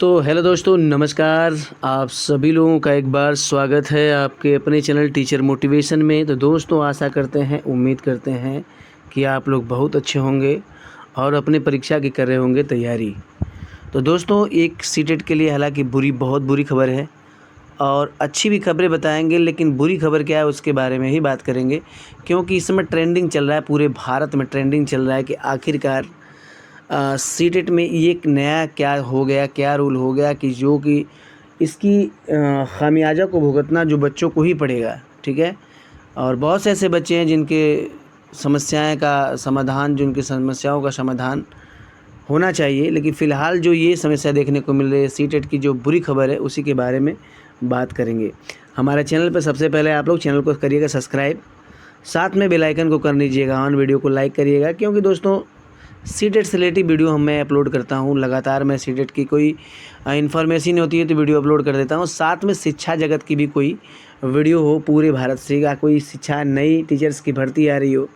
तो हेलो दोस्तों, नमस्कार। आप सभी लोगों का एक बार स्वागत है आपके अपने चैनल टीचर मोटिवेशन में। तो दोस्तों, आशा करते हैं, उम्मीद करते हैं कि आप लोग बहुत अच्छे होंगे और अपने परीक्षा की कर रहे होंगे तैयारी। तो दोस्तों, एक सीटेट के लिए हालांकि बहुत बुरी खबर है और अच्छी भी खबरें बताएंगे, लेकिन बुरी खबर क्या है उसके बारे में ही बात करेंगे। क्योंकि इस समय ट्रेंडिंग चल रहा है, पूरे भारत में ट्रेंडिंग चल रहा है कि आखिरकार सीटेट में ये एक नया क्या हो गया, क्या रूल हो गया कि जो कि इसकी खामियाजा को भुगतना जो बच्चों को ही पड़ेगा। ठीक है। और बहुत से ऐसे बच्चे हैं जिनके जिनकी समस्याओं का समाधान होना चाहिए, लेकिन फ़िलहाल जो ये समस्या देखने को मिल रही है, सीटेट की जो बुरी खबर है, उसी के बारे में बात करेंगे। हमारे चैनल पर सबसे पहले आप लोग चैनल को करिएगा सब्सक्राइब, साथ में बेल आइकन को कर लीजिएगा ऑन, वीडियो को लाइक करिएगा। क्योंकि दोस्तों, सीटेट से रिलेटेड वीडियो मैं अपलोड करता हूँ लगातार। मैं सीटेट की कोई इन्फॉर्मेशन होती है तो वीडियो अपलोड कर देता हूँ। साथ में शिक्षा जगत की भी कोई वीडियो हो, पूरे भारत से या कोई शिक्षा नई टीचर्स की भर्ती आ रही हो,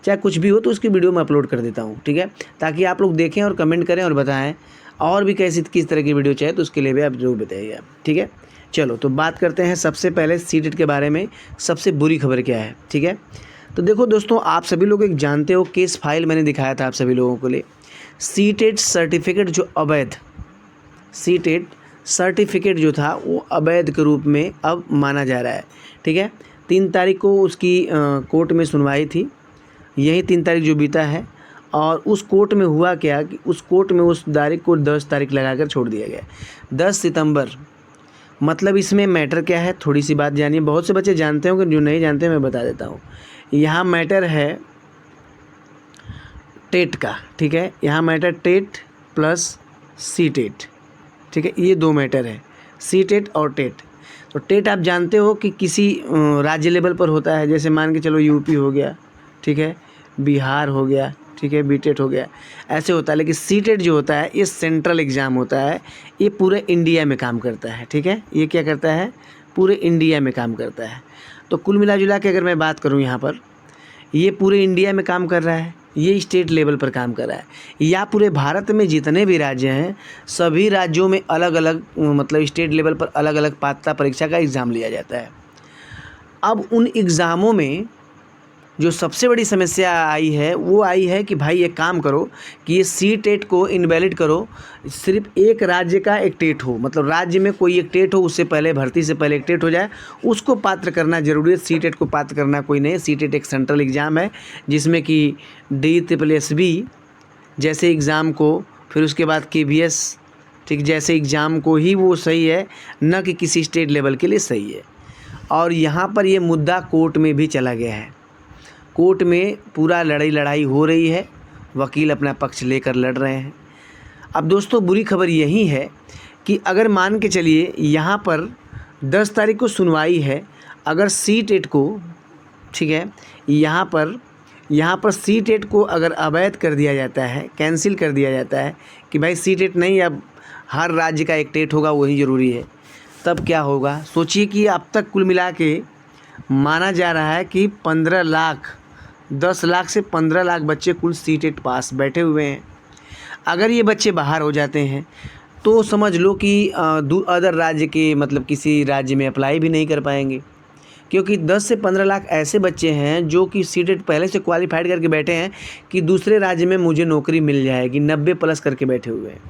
चाहे कुछ भी हो, तो उसकी वीडियो मैं अपलोड कर देता हूँ। ठीक है, ताकि आप लोग देखें और कमेंट करें और बताएं और भी किस तरह की वीडियो चाहिए, तो उसके लिए भी आप जरूर बताइएगा। ठीक है, चलो तो बात करते हैं सबसे पहले सीटेट के बारे में। सबसे बुरी खबर क्या है? ठीक है, तो देखो दोस्तों, आप सभी लोग एक जानते हो, केस फाइल मैंने दिखाया था आप सभी लोगों के लिए। सीटेट सर्टिफिकेट जो अवैध, सीटेट सर्टिफिकेट जो था वो अवैध के रूप में अब माना जा रहा है। ठीक है, 3 तारीख को उसकी कोर्ट में सुनवाई थी। यही 3 तारीख जो बीता है, और उस कोर्ट में हुआ क्या कि उस कोर्ट में उस तारीख को 10 तारीख लगाकर छोड़ दिया गया, 10 सितंबर। मतलब इसमें मैटर क्या है, थोड़ी सी बात जानिए। बहुत से बच्चे जानते होंगे, जो नहीं जानते मैं बता देता हूँ। यहाँ मैटर है टेट का। ठीक है, यहाँ मैटर टेट प्लस सीटेट। ठीक है, ये 2 मैटर है, सीटेट और टेट। तो टेट आप जानते हो कि किसी राज्य लेवल पर होता है, जैसे मान के चलो यूपी हो गया, ठीक है, बिहार हो गया, ठीक है, बीटेट हो गया, ऐसे होता है। लेकिन सीटेट जो होता है ये सेंट्रल एग्ज़ाम होता है, ये पूरे इंडिया में काम करता है। ठीक है, ये क्या करता है, पूरे इंडिया में काम करता है। तो कुल मिला जुला के अगर मैं बात करूं, यहाँ पर ये पूरे इंडिया में काम कर रहा है, ये स्टेट लेवल पर काम कर रहा है। या पूरे भारत में जितने भी राज्य हैं, सभी राज्यों में अलग अलग मतलब स्टेट लेवल पर अलग अलग पात्रता परीक्षा का एग्ज़ाम लिया जाता है। अब उन एग्ज़ामों में जो सबसे बड़ी समस्या आई है, वो आई है कि भाई एक काम करो कि ये सीटेट को इनवैलिड करो। सिर्फ एक राज्य का एक टेट हो, मतलब राज्य में कोई एक टेट हो, उससे पहले भर्ती से पहले एक टेट हो जाए, उसको पात्र करना जरूरी है। सीटेट को पात्र करना कोई नहीं है। सीटेट एक सेंट्रल एग्ज़ाम है, जिसमें कि DSSB जैसे एग्ज़ाम को, फिर उसके बाद KVS, ठीक, जैसे एग्ज़ाम को ही वो सही है, न कि किसी स्टेट लेवल के लिए सही है। और यहाँ पर ये मुद्दा कोर्ट में भी चला गया है। कोर्ट में पूरा लड़ाई हो रही है, वकील अपना पक्ष लेकर लड़ रहे हैं। अब दोस्तों, बुरी खबर यही है कि अगर मान के चलिए यहाँ पर 10 तारीख को सुनवाई है, अगर सीटेट को, ठीक है, यहाँ पर सीटेट को अगर अवैध कर दिया जाता है, कैंसिल कर दिया जाता है कि भाई सीटेट नहीं, अब हर राज्य का एक टेट होगा, वही ज़रूरी है, तब क्या होगा? सोचिए कि अब तक कुल मिला के माना जा रहा है कि 15 लाख, 10 लाख से 15 लाख बच्चे कुल सीटेट पास बैठे हुए हैं। अगर ये बच्चे बाहर हो जाते हैं तो समझ लो कि अदर राज्य के, मतलब किसी राज्य में अप्लाई भी नहीं कर पाएंगे। क्योंकि 10 से 15 लाख ऐसे बच्चे हैं जो कि सीटेट पहले से क्वालिफाइड करके बैठे हैं कि दूसरे राज्य में मुझे नौकरी मिल जाएगी, 90 प्लस करके बैठे हुए हैं।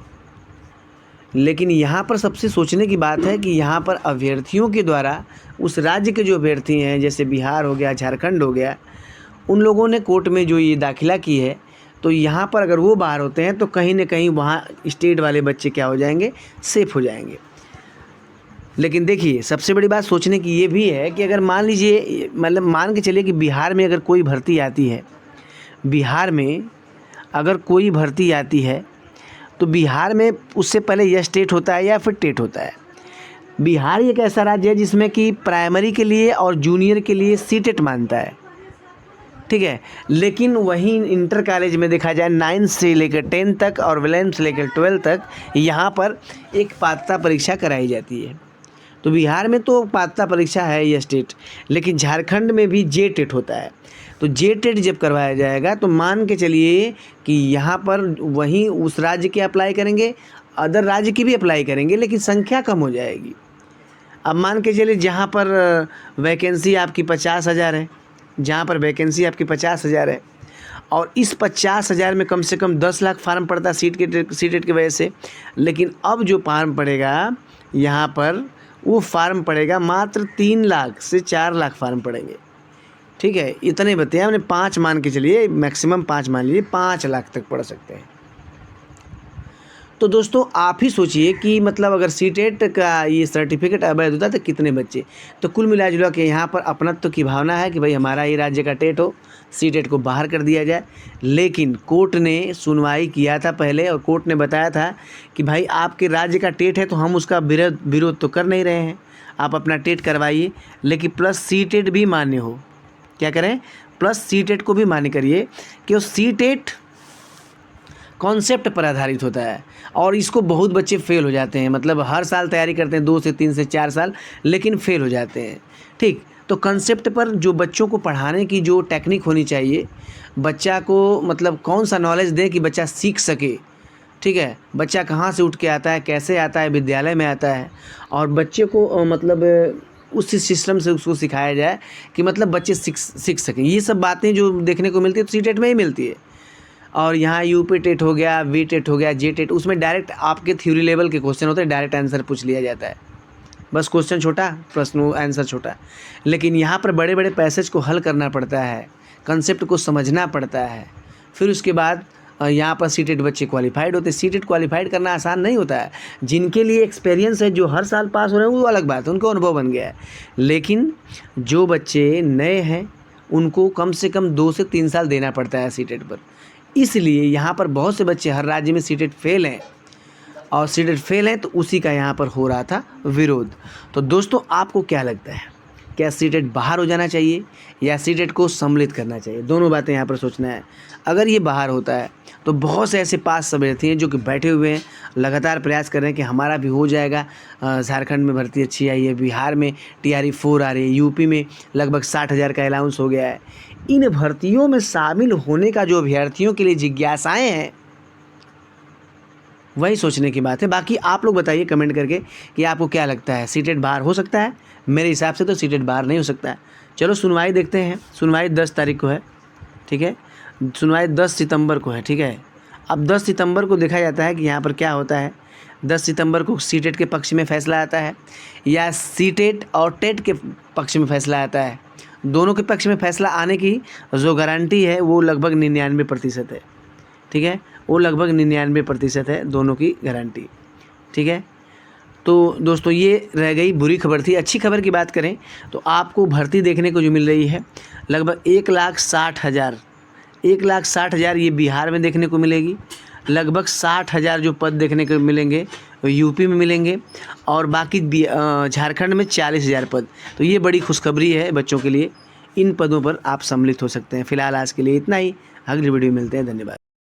लेकिन यहाँ पर सबसे सोचने की बात है कि यहाँ पर अभ्यर्थियों के द्वारा उस राज्य के जो अभ्यर्थी हैं, जैसे बिहार हो गया, झारखंड हो गया, उन लोगों ने कोर्ट में जो ये दाखिला की है, तो यहाँ पर अगर वो बाहर होते हैं तो कहीं ना कहीं वहाँ स्टेट वाले बच्चे क्या हो जाएंगे, सेफ हो जाएंगे। लेकिन देखिए, सबसे बड़ी बात सोचने की ये भी है कि अगर मान लीजिए, मतलब मान के चलिए कि बिहार में अगर कोई भर्ती आती है, बिहार में अगर कोई भर्ती आती है, तो बिहार में उससे पहले यह स्टेट होता है या फिर टेट होता है। बिहार एक ऐसा राज्य है जिसमें कि प्राइमरी के लिए और जूनियर के लिए सीटेट मानता है, ठीक है। लेकिन वहीं इंटर कॉलेज में देखा जाए, 9 से लेकर 10 तक और 11 से लेकर 12 तक यहाँ पर एक पात्रता परीक्षा कराई जाती है। तो बिहार में तो पात्रता परीक्षा है ये स्टेट, लेकिन झारखंड में भी JTET होता है। तो JTET जब करवाया जाएगा तो मान के चलिए कि यहाँ पर वहीं उस राज्य के अप्लाई करेंगे अदर राज्य की भी अप्लाई करेंगे, लेकिन संख्या कम हो जाएगी। अब मान के चलिए जहाँ पर वैकेंसी आपकी 50,000 है, जहाँ पर वैकेंसी आपकी 50,000 है और इस 50,000 में कम से कम 10 लाख फार्म पड़ता है सीटेट की वजह से, लेकिन अब जो फार्म पड़ेगा यहाँ पर, वो फार्म पड़ेगा मात्र 3 लाख से 4 लाख फार्म पड़ेंगे। ठीक है, इतने बताया हमने, 5 मान के चलिए, मैक्सिमम 5 मान लीजिए, 5 लाख तक पढ़ सकते हैं। तो दोस्तों आप ही सोचिए कि मतलब अगर सीटेट का ये सर्टिफिकेट अवैध होता तो कितने बच्चे। तो कुल मिला जुला के यहाँ पर अपनत्व की भावना है कि भाई हमारा ही राज्य का टेट हो, सीटेट को बाहर कर दिया जाए। लेकिन कोर्ट ने सुनवाई किया था पहले, और कोर्ट ने बताया था कि भाई आपके राज्य का टेट है तो हम उसका विरोध तो कर नहीं रहे हैं, आप अपना टेट करवाइए, लेकिन प्लस सीटेट भी मान्य हो। क्या करें, प्लस सीटेट को भी मान्य करिए कि वो सीटेट कॉन्सेप्ट पर आधारित होता है और इसको बहुत बच्चे फेल हो जाते हैं। मतलब हर साल तैयारी करते हैं 2 से 3 से 4 साल, लेकिन फेल हो जाते हैं। ठीक, तो कंसेप्ट पर जो बच्चों को पढ़ाने की जो टेक्निक होनी चाहिए, बच्चा को मतलब कौन सा नॉलेज दें कि बच्चा सीख सके। ठीक है, बच्चा कहाँ से उठ के आता है, कैसे आता है, विद्यालय में आता है, और बच्चे को मतलब उसी सिस्टम से उसको सिखाया जाए कि मतलब बच्चे सीख सकें। ये सब बातें जो देखने को मिलती है तो सीटेट में ही मिलती है। और यहाँ यूपी टेट हो गया, वी टेट हो गया, जे टेट, उसमें डायरेक्ट आपके थ्योरी लेवल के क्वेश्चन होते हैं, डायरेक्ट आंसर पूछ लिया जाता है, बस क्वेश्चन छोटा, प्रश्न आंसर छोटा। लेकिन यहाँ पर बड़े बड़े पैसेज को हल करना पड़ता है, कंसेप्ट को समझना पड़ता है, फिर उसके बाद यहाँ पर सीटेट बच्चे क्वालिफाइड होते हैं। सीटेट क्वालिफाइड करना आसान नहीं होता है। जिनके लिए एक्सपीरियंस है, जो हर साल पास हो रहे हैं, वो अलग बात है, उनको अनुभव बन गया है। लेकिन जो बच्चे नए हैं उनको कम से कम 2 से 3 साल देना पड़ता है सीटेट पर। इसलिए यहाँ पर बहुत से बच्चे हर राज्य में सीटेट फेल हैं, और सीटेट फेल हैं तो उसी का यहाँ पर हो रहा था विरोध। तो दोस्तों आपको क्या लगता है, क्या सीटेट बाहर हो जाना चाहिए या सीटेट को सम्मिलित करना चाहिए? दोनों बातें यहाँ पर सोचना है। अगर ये बाहर होता है तो बहुत से ऐसे पास अभ्यर्थी हैं जो कि बैठे हुए हैं, लगातार प्रयास कर रहे हैं कि हमारा भी हो जाएगा। झारखंड में भर्ती अच्छी आई है, बिहार में TRE 4 आ रही है, यूपी में लगभग 60,000 का अलाउंस हो गया है। इन भर्तियों में शामिल होने का जो अभ्यर्थियों के लिए जिज्ञासाएँ हैं, वही सोचने की बात है। बाकी आप लोग बताइए कमेंट करके कि आपको क्या लगता है, सीटेट बाहर हो सकता है? मेरे हिसाब से तो सीटेट बाहर नहीं हो सकता है। चलो सुनवाई देखते हैं। सुनवाई 10 तारीख को है, ठीक है, सुनवाई 10 सितंबर को है, ठीक है। अब 10 सितंबर को देखा जाता है कि यहाँ पर क्या होता है। 10 सितंबर को सीटेट के पक्ष में फैसला आता है या सीटेट और टेट के पक्ष में फैसला आता है। दोनों के पक्ष में फैसला आने की जो गारंटी है वो लगभग 99% है, ठीक है, वो लगभग 99% है दोनों की गारंटी, ठीक है। तो दोस्तों ये रह गई बुरी खबर थी। अच्छी खबर की बात करें तो आपको भर्ती देखने को जो मिल रही है लगभग 1,60,000 ये बिहार में देखने को मिलेगी। लगभग 60,000 जो पद देखने को मिलेंगे वो यूपी में मिलेंगे, और बाकी झारखंड में 40,000 पद। तो ये बड़ी खुशखबरी है बच्चों के लिए। इन पदों पर आप सम्मिलित हो सकते हैं। फ़िलहाल आज के लिए इतना ही, अगली वीडियो में मिलते हैं। धन्यवाद।